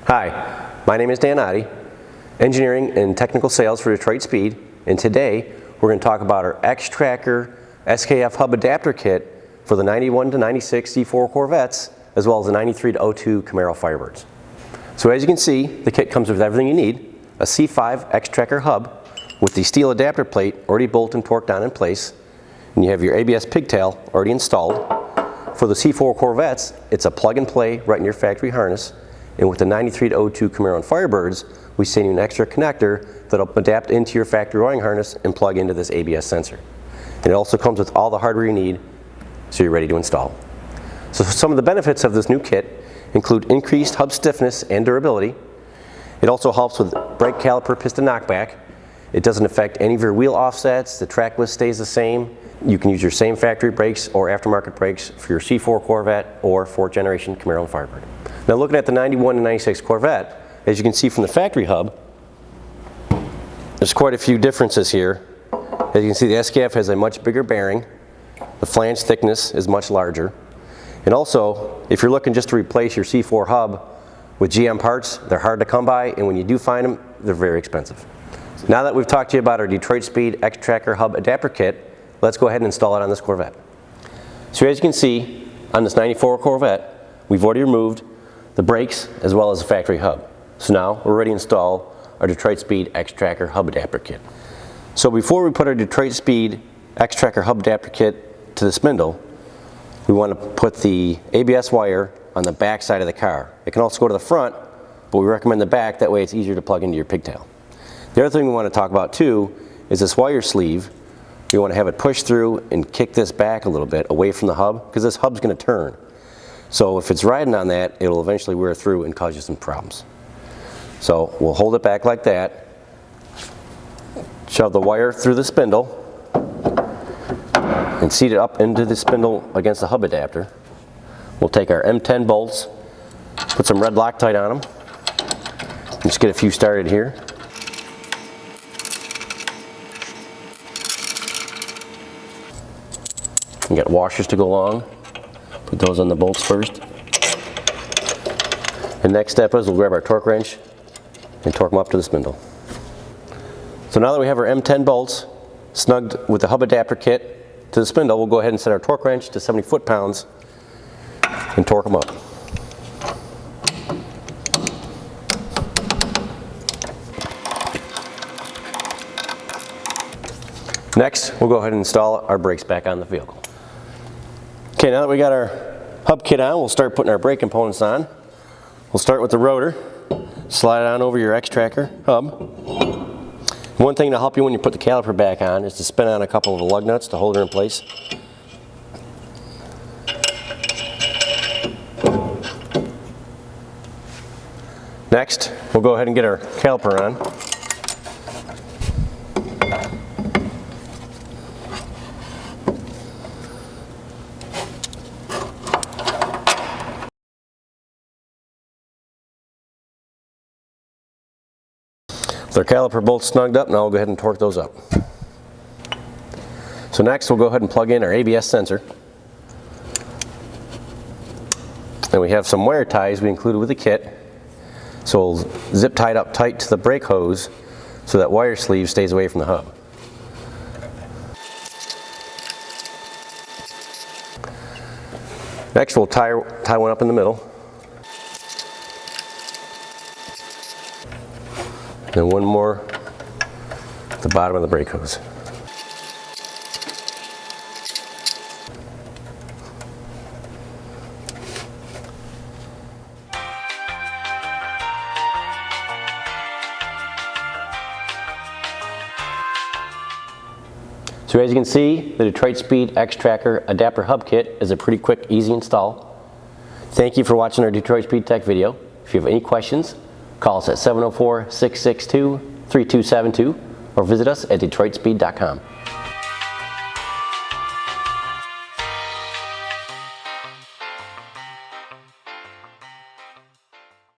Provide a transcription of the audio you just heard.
Hi, my name is Dan Oddie, Engineering and Technical Sales for Detroit Speed, and today we're going to talk about our X-Tracker SKF Hub Adapter Kit for the 91 to 96 C4 Corvettes, as well as the 93 to 02 Camaro Firebirds. So as you can see, the kit comes with everything you need: a C5 X-Tracker hub with the steel adapter plate already bolted and torqued down in place, and you have your ABS pigtail already installed. For the C4 Corvettes, it's a plug and play right in your factory harness. And with the 93 to 02 Camaro and Firebirds, we send you an extra connector that'll adapt into your factory wiring harness and plug into this ABS sensor. And it also comes with all the hardware you need, so you're ready to install. So some of the benefits of this new kit include increased hub stiffness and durability. It also helps with brake caliper piston knockback. It doesn't affect any of your wheel offsets. The track list stays the same. You can use your same factory brakes or aftermarket brakes for your C4 Corvette or 4th generation Camaro and Firebird. Now looking at the 91 and 96 Corvette, as you can see from the factory hub, there's quite a few differences here. As you can see, the SKF has a much bigger bearing. The flange thickness is much larger. And also, if you're looking just to replace your C4 hub with GM parts, they're hard to come by, and when you do find them, they're very expensive. Now that we've talked to you about our Detroit Speed X-Tracker Hub Adapter Kit, let's go ahead and install it on this Corvette. So as you can see, on this 94 Corvette, we've already removed the brakes as well as the factory hub. So now we're ready to install our Detroit Speed X-Tracker Hub Adapter Kit. So before we put our Detroit Speed X-Tracker Hub Adapter Kit to the spindle, we want to put the ABS wire on the back side of the car. It can also go to the front, but we recommend the back, that way it's easier to plug into your pigtail. The other thing we want to talk about too is this wire sleeve. You want to have it push through and kick this back a little bit away from the hub, because this hub's going to turn. So if it's riding on that, it'll eventually wear through and cause you some problems. So we'll hold it back like that, shove the wire through the spindle, and seat it up into the spindle against the hub adapter. We'll take our M10 bolts, put some red Loctite on them, and just get a few started here. You got washers to go along. Put those on the bolts first. The next step is we'll grab our torque wrench and torque them up to the spindle. So now that we have our M10 bolts snugged with the hub adapter kit to the spindle, we'll go ahead and set our torque wrench to 70 foot-pounds and torque them up. Next, we'll go ahead and install our brakes back on the vehicle. Okay, now that we got our hub kit on, we'll start putting our brake components on. We'll start with the rotor. Slide it on over your X-Tracker hub. One thing to help you when you put the caliper back on is to spin on a couple of the lug nuts to hold it in place. Next, we'll go ahead and get our caliper on. With our caliper bolts snugged up, now we'll go ahead and torque those up. So next we'll go ahead and plug in our ABS sensor. And we have some wire ties we included with the kit. So we'll zip tie it up tight to the brake hose so that wire sleeve stays away from the hub. Next we'll tie one up in the middle. And one more at the bottom of the brake hose. So as you can see, the Detroit Speed X-Tracker Adapter Hub Kit is a pretty quick, easy install. Thank you for watching our Detroit Speed Tech video. If you have any questions, call us at 704-662-3272 or visit us at DetroitSpeed.com.